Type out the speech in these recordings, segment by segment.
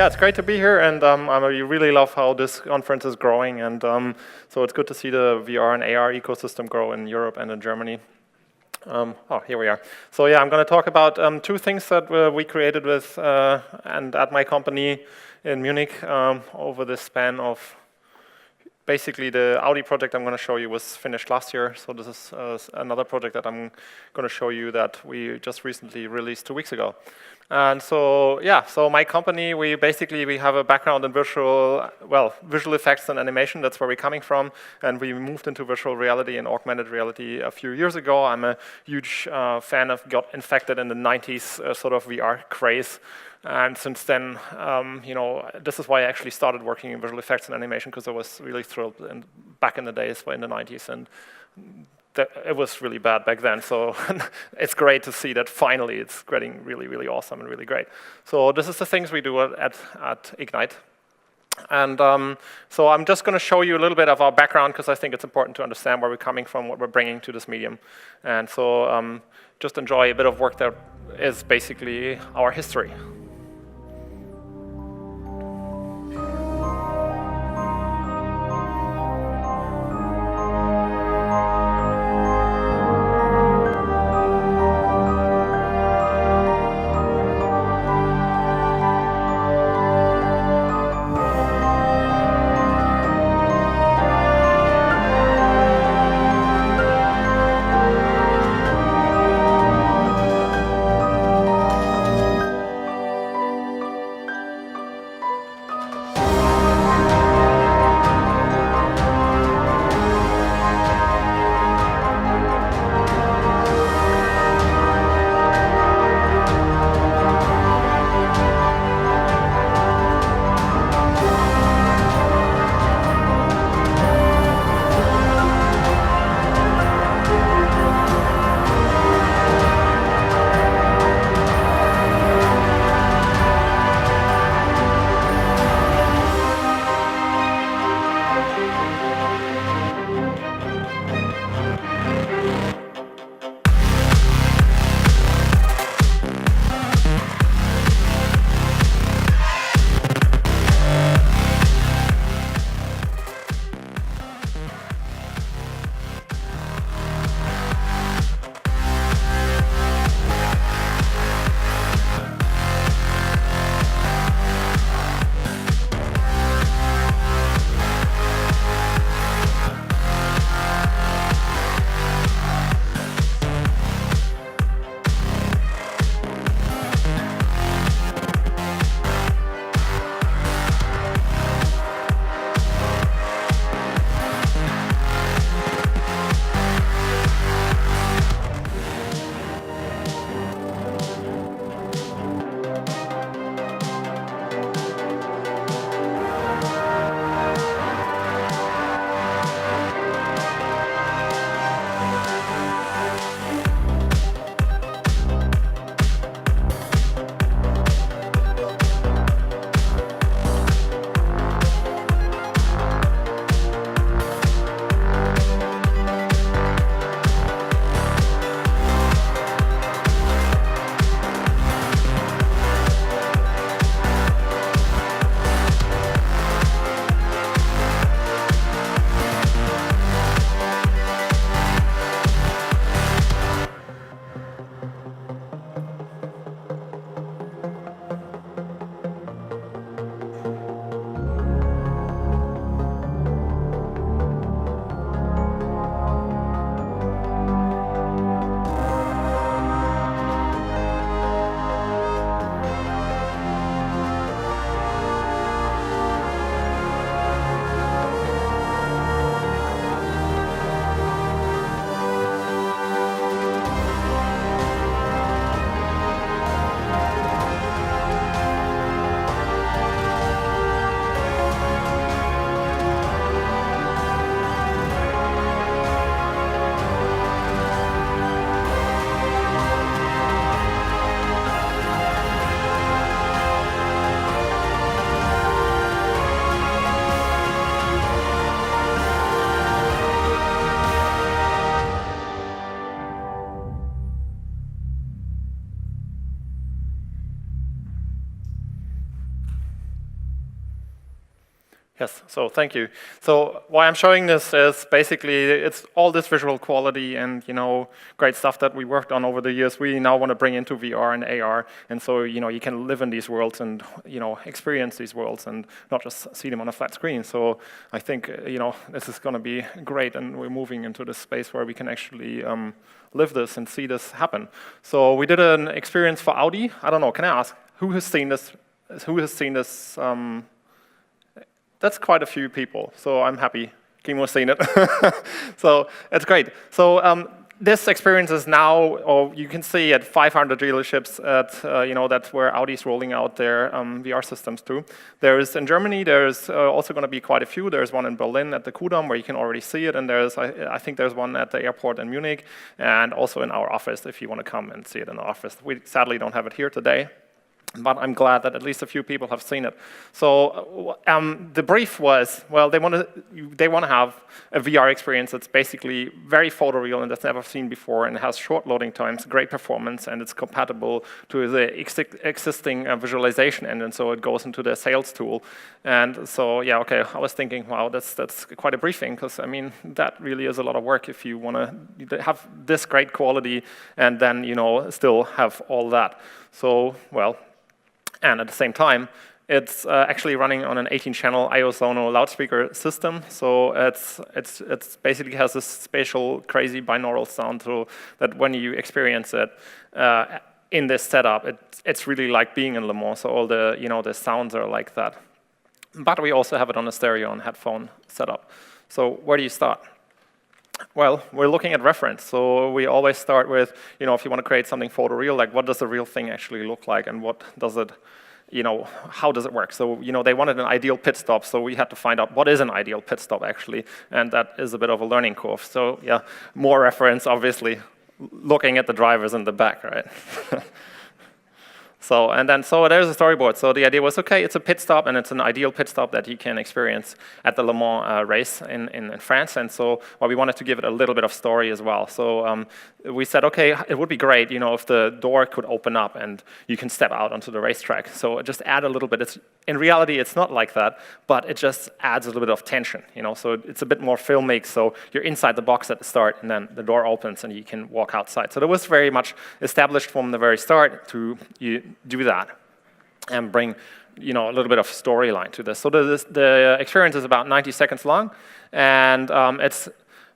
Yeah, it's great to be here, and I really love how this conference is growing, and so it's good to see the VR and AR ecosystem grow in Europe and in Germany. Here we are. So yeah, I'm going to talk about two things that we created with and at my company in Munich over the span of basically the Audi project I'm going to show you was finished last year. So this is another project that I'm going to show you that we just recently released 2 weeks ago. And so yeah, so my company, we have a background in visual effects and animation. That's where we're coming from, and we moved into virtual reality and augmented reality a few years ago. I'm a huge fan of, got infected in the 90s sort of VR craze. And since then, this is why I actually started working in visual effects and animation, because I was really thrilled back in the days, in the 90s, and it was really bad back then. So it's great to see that finally it's getting really, really awesome and really great. So this is the things we do at IGNYTE. And so I'm just going to show you a little bit of our background, because I think it's important to understand where we're coming from, what we're bringing to this medium. And so just enjoy a bit of work that is basically our history. Yes, so thank you. So why I'm showing this is basically it's all this visual quality and great stuff that we worked on over the years. We now want to bring into VR and AR, and so you can live in these worlds and experience these worlds and not just see them on a flat screen. So I think this is going to be great, and we're moving into this space where we can actually live this and see this happen. So we did an experience for Audi. I don't know. Can I ask who has seen this? Who has seen this? That's quite a few people, so I'm happy Kimo's seen it. So it's great. So this experience is now, or you can see at 500 dealerships at, that's where Audi's rolling out their VR systems too. There's in Germany, there's also going to be quite a few. There's one in Berlin at the Kudamm where you can already see it, and there's, I think there's one at the airport in Munich, and also in our office if you want to come and see it in our office. We sadly don't have it here today, but I'm glad that at least a few people have seen it. So the brief was, well, they want to have a VR experience that's basically very photoreal and that's never seen before, and has short loading times, great performance, and it's compatible to the existing visualization engine, so it goes into the sales tool. And so, yeah, okay, I was thinking, wow, that's quite a briefing, because I mean, that really is a lot of work if you want to have this great quality and then, still have all that. So, well, and at the same time, it's actually running on an 18-channel Iosono loudspeaker system. So it's basically has this spatial, crazy binaural sound, so that when you experience it in this setup, it's really like being in Le Mans. So all the the sounds are like that. But we also have it on a stereo and headphone setup. So where do you start? Well, we're looking at reference. So we always start with, if you want to create something photoreal, like what does the real thing actually look like, and what does it, how does it work? So, they wanted an ideal pit stop, so we had to find out what is an ideal pit stop actually, and that is a bit of a learning curve. So yeah, more reference, obviously, looking at the drivers in the back, right? So there's a storyboard. So the idea was, okay, it's a pit stop, and it's an ideal pit stop that you can experience at the Le Mans race in France. And so we wanted to give it a little bit of story as well. So we said, okay, it would be great, if the door could open up and you can step out onto the racetrack. So just add a little bit. In reality, it's not like that, but it just adds a little bit of tension, So it's a bit more filmic. So you're inside the box at the start, and then the door opens and you can walk outside. So that was very much established from the very start to do that and bring a little bit of storyline to this. So the experience is about 90 seconds long, and it's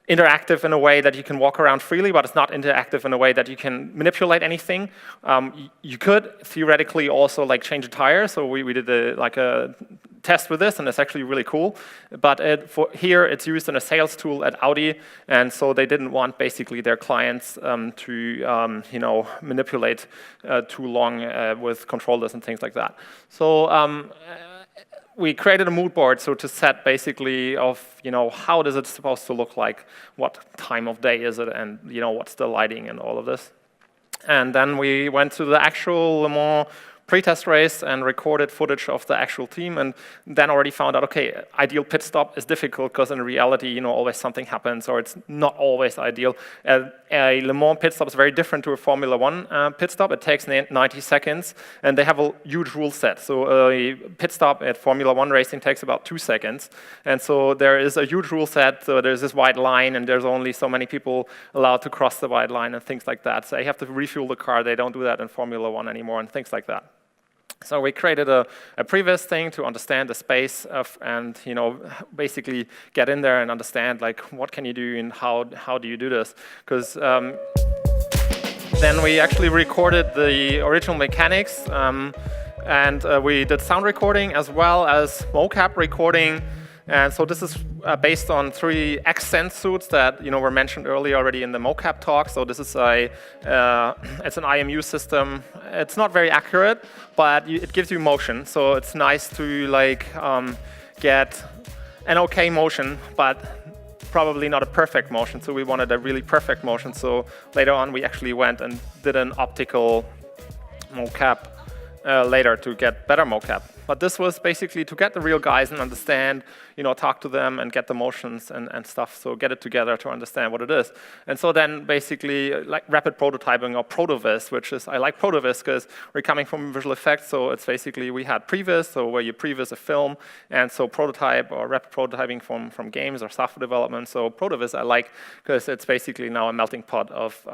interactive in a way that you can walk around freely, but it's not interactive in a way that you can manipulate anything. You could theoretically also change a tire. So we did a test with this, and it's actually really cool. But for here, it's used in a sales tool at Audi, and so they didn't want basically their clients to manipulate too long with controllers and things like that. So we created a mood board, so to set basically of, how does it supposed to look like, what time of day is it, and, what's the lighting and all of this. And then we went to the actual Le Mans pre-test race and recorded footage of the actual team, and then already found out, okay, ideal pit stop is difficult because in reality, always something happens, or it's not always ideal. A Le Mans pit stop is very different to a Formula 1 pit stop. It takes 90 seconds, and they have a huge rule set. So a pit stop at Formula 1 racing takes about 2 seconds, and so there is a huge rule set. So there's this white line, and there's only so many people allowed to cross the white line and things like that. So they have to refuel the car. They don't do that in Formula 1 anymore and things like that. So we created a previous thing to understand the space and basically get in there and understand what can you do and how do you do this, because then we actually recorded the original mechanics and we did sound recording as well as mocap recording. And so this is based on 3 Accent suits that were mentioned earlier already in the mocap talk. So this is it's an IMU system. It's not very accurate, but it gives you motion. So it's nice to get an okay motion, but probably not a perfect motion. So we wanted a really perfect motion. So later on, we actually went and did an optical mocap later to get better mocap. But this was basically to get the real guys and understand, talk to them and get the motions and stuff, so get it together to understand what it is. And so then basically like rapid prototyping or protovis, which is, I like protovis because we're coming from visual effects, so it's basically we had previs, so where you previs a film, and so prototype or rapid prototyping from games or software development. So protovis I like because it's basically now a melting pot of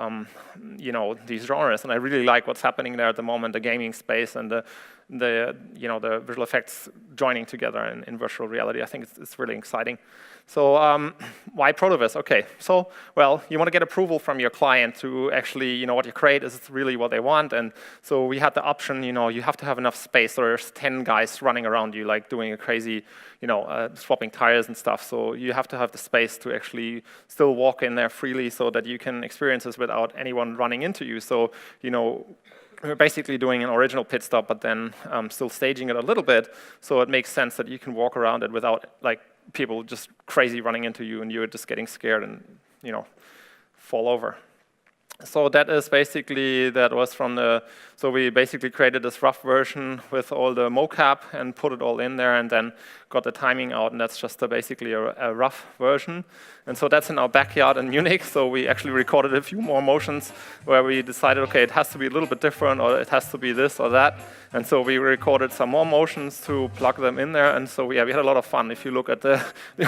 these genres, and I really like what's happening there at the moment, the gaming space and the visual effects joining together in virtual reality. I think it's really exciting. So why protovis? Okay, so well, you want to get approval from your client to actually, what you create is really what they want. And so we had the option, you have to have enough space. So there's 10 guys running around you, like doing a crazy, swapping tires and stuff. So you have to have the space to actually still walk in there freely so that you can experience this without anyone running into you. So, we're basically doing an original pit stop, but then still staging it a little bit, so it makes sense that you can walk around it without like people just crazy running into you and you're just getting scared and fall over. So that is basically, that was from the, so we basically created this rough version with all the mocap and put it all in there and then got the timing out, and that's just basically a rough version. And so that's in our backyard in Munich, so we actually recorded a few more motions where we decided, okay, it has to be a little bit different or it has to be this or that. And so we recorded some more motions to plug them in there, and so yeah, we had a lot of fun. If you look at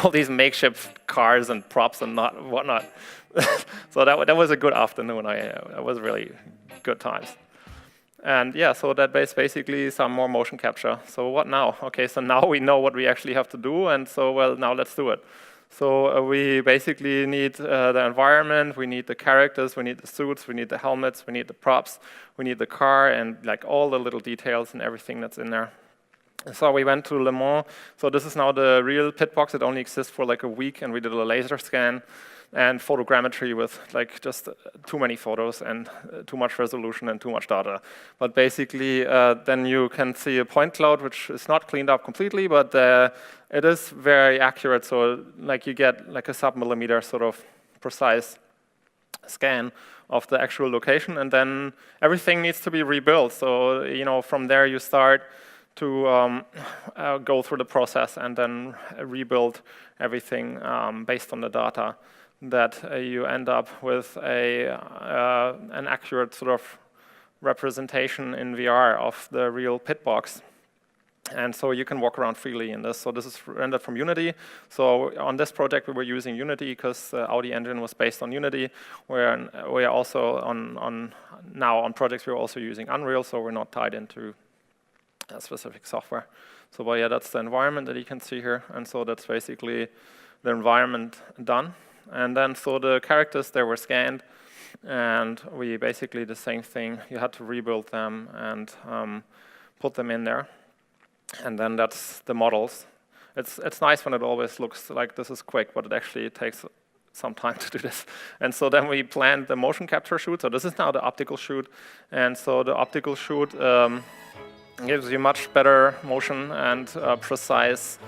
all these makeshift cars and props and whatnot. So that was a good afternoon. It was really good times. And yeah, so that basically some more motion capture. So what now? Okay, so now we know what we actually have to do, and so well, now let's do it. So we basically need the environment, we need the characters, we need the suits, we need the helmets, we need the props, we need the car, and like all the little details and everything that's in there. So we went to Le Mans. So this is now the real pit box. It only exists for like a week, and we did a laser scan and photogrammetry with like just too many photos and too much resolution and too much data. But basically, then you can see a point cloud, which is not cleaned up completely, but it is very accurate. So like you get like a sub-millimeter sort of precise scan of the actual location, and then everything needs to be rebuilt. So from there you start to go through the process and then rebuild everything based on the data, that you end up with an accurate sort of representation in VR of the real pit box. And so you can walk around freely in this. So this is rendered from Unity. So on this project we were using Unity because the Audi engine was based on Unity. We are also now on projects we're also using Unreal, so we're not tied into a specific software. So but yeah, that's the environment that you can see here. And so that's basically the environment done. And then so the characters, they were scanned, and we basically the same thing. You had to rebuild them and put them in there. And then that's the models. It's nice when it always looks like this is quick, but it actually takes some time to do this. And so then we planned the motion capture shoot. So this is now the optical shoot. And so the optical shoot gives you much better motion and precise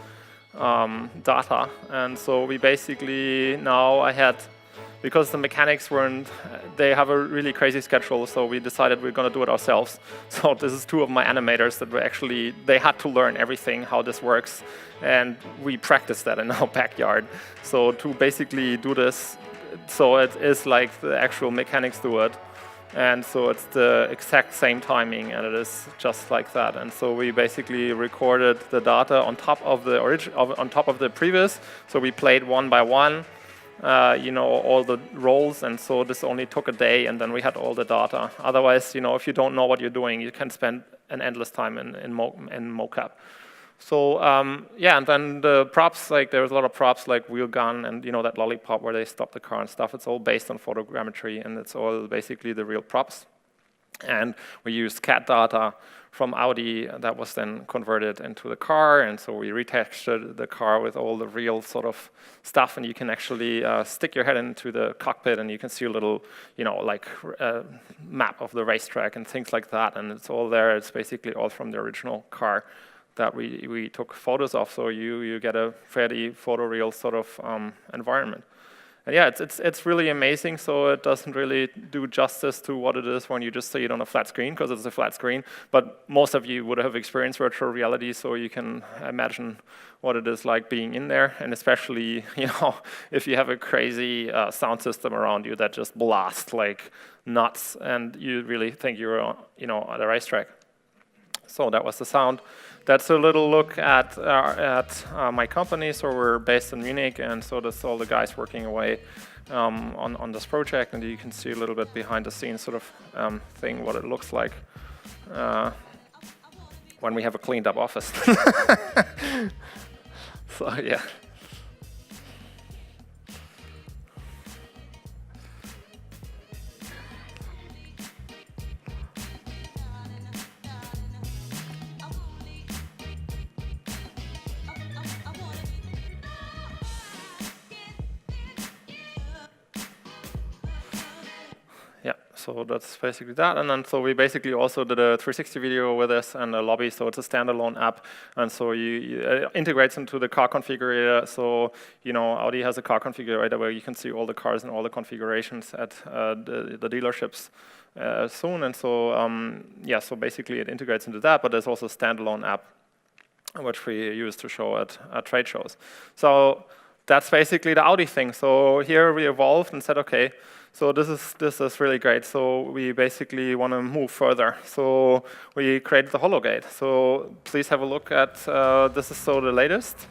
data. And so we basically now because the mechanics they have a really crazy schedule, so we decided we're going to do it ourselves. So this is two of my animators that they had to learn everything, how this works, and we practiced that in our backyard. So to basically do this, so it is like the actual mechanics do it. And so it's the exact same timing, and it is just like that. And so we basically recorded the data on top of the on top of the previous. So we played one by one, all the roles. And so this only took a day, and then we had all the data. Otherwise, if you don't know what you're doing, you can spend an endless time in mocap. So yeah, and then the props, like there's a lot of props like wheel gun and that lollipop where they stop the car and stuff. It's all based on photogrammetry, and it's all basically the real props. And we used CAD data from Audi that was then converted into the car, and so we retextured the car with all the real sort of stuff, and you can actually stick your head into the cockpit and you can see a little, map of the racetrack and things like that, and it's all there. It's basically all from the original car that we took photos of, so you get a fairly photoreal sort of environment. yeah, it's really amazing. So it doesn't really do justice to what it is when you just see it on a flat screen, because it's a flat screen. But most of you would have experienced virtual reality, so you can imagine what it is like being in there, and especially, you know, if you have a crazy sound system around you that just blasts like nuts, and you really think you're, you know, on a racetrack. So that was the sound. That's a little look at my company. So we're based in Munich, and so that's all the guys working away on this project. And you can see a little bit behind the scenes sort of thing, what it looks like when we have a cleaned up office. So yeah. Yeah, so that's basically that. And then so we basically also did a 360 video with this and a lobby, so it's a standalone app. And so it integrates into the car configurator. So, you know, Audi has a car configurator where you can see all the cars and all the configurations at the dealerships soon. And so, yeah, so basically it integrates into that, but there's also a standalone app which we use to show at trade shows. So that's basically the Audi thing. So here we evolved and said, okay, so this is really great. So we basically want to move further. So we created the HOLOGATE. So please have a look at this is so the latest.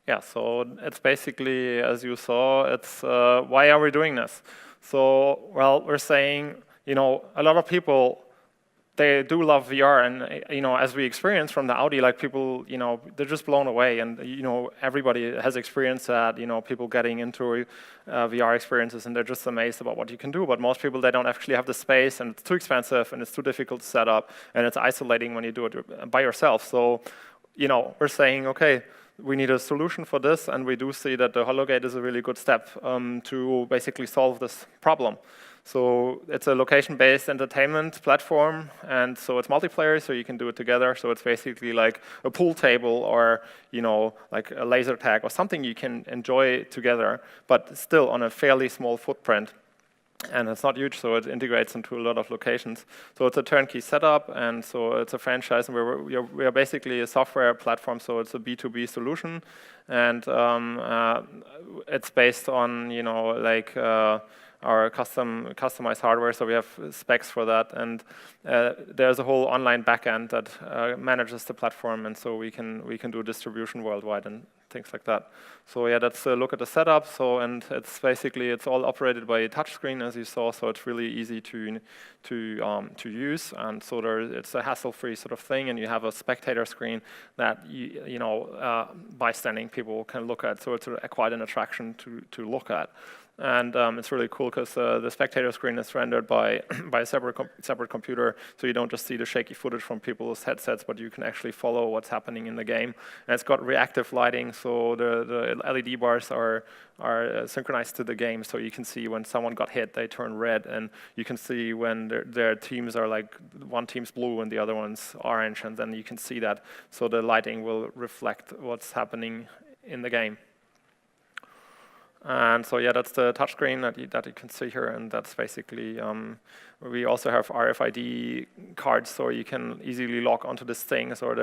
Yeah, so it's basically, as you saw, it's why are we doing this? So, well, we're saying, you know, a lot of people, they do love VR, and you know, as we experience from the Audi, like people, you know, they're just blown away, and you know, everybody has experienced that. You know, people getting into VR experiences, and they're just amazed about what you can do. But most people, they don't actually have the space, and it's too expensive, and it's too difficult to set up, and it's isolating when you do it by yourself. So, you know, we're saying, okay, we need a solution for this, and we do see that the HOLOGATE is a really good step to basically solve this problem. So it's a location-based entertainment platform, and so it's multiplayer, so you can do it together. So it's basically like a pool table, or you know, like a laser tag, or something you can enjoy together, but still on a fairly small footprint. And it's not huge, so it integrates into a lot of locations. So it's a turnkey setup, and so it's a franchise, and we are basically a software platform, so it's a B2B solution, and it's based on, you know, like our customized hardware, so we have specs for that, and there's a whole online backend that manages the platform, and so we can do distribution worldwide and things like that. So yeah, that's a look at the setup. So, and it's basically, it's all operated by a touchscreen, as you saw, so it's really easy to use, and so it's a hassle-free sort of thing, and you have a spectator screen that you know, bystanding people can look at, so it's quite an attraction to look at. And it's really cool because the spectator screen is rendered by a separate computer, so you don't just see the shaky footage from people's headsets, but you can actually follow what's happening in the game. And it's got reactive lighting, so the LED bars are synchronized to the game, so you can see when someone got hit, they turn red, and you can see when their teams are like, one team's blue and the other one's orange, and then you can see that, so the lighting will reflect what's happening in the game. And so yeah, that's the touchscreen that you can see here, and that's basically, we also have RFID cards, so you can easily log onto this thing. So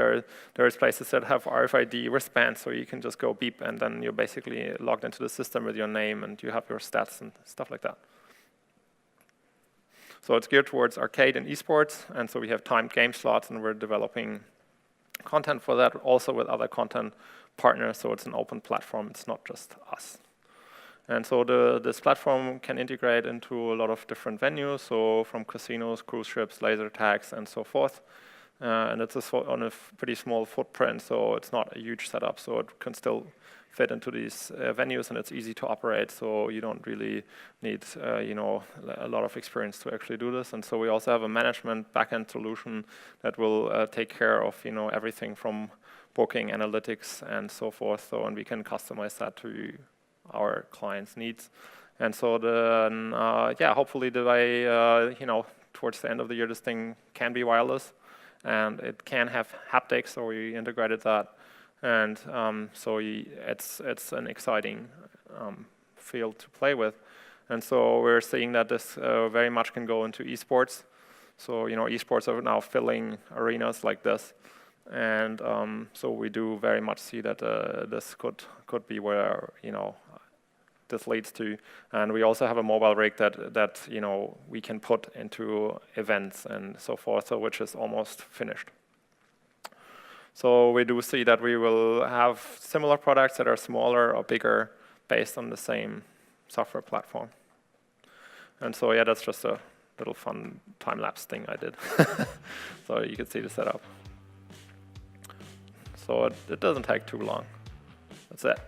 there's places that have RFID wristbands, so you can just go beep, and then you're basically logged into the system with your name, and you have your stats and stuff like that. So it's geared towards arcade and esports, and so we have timed game slots, and we're developing content for that, also with other content partners, so it's an open platform, it's not just us. And so this platform can integrate into a lot of different venues, so from casinos, cruise ships, laser tags, and so forth. And it's on a pretty small footprint, so it's not a huge setup, so it can still fit into these venues, and it's easy to operate, so you don't really need a lot of experience to actually do this. And so we also have a management backend solution that will take care of everything from booking, analytics, and so forth. So, and we can customize that to our clients' needs. And so hopefully the way towards the end of the year, this thing can be wireless, and it can have haptics, so we integrated that. And so it's an exciting field to play with. And so we're seeing that this very much can go into esports. So esports are now filling arenas like this. And so we do very much see that this could be where this leads to. And we also have a mobile rig that we can put into events and so forth, so which is almost finished. So we do see that we will have similar products that are smaller or bigger based on the same software platform. And so yeah, that's just a little fun time-lapse thing I did. So you can see the setup. So it doesn't take too long. That's it.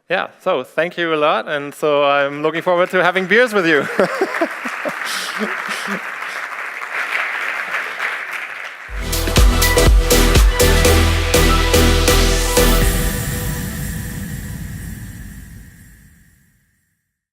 Yeah, so thank you a lot, and so I'm looking forward to having beers with you.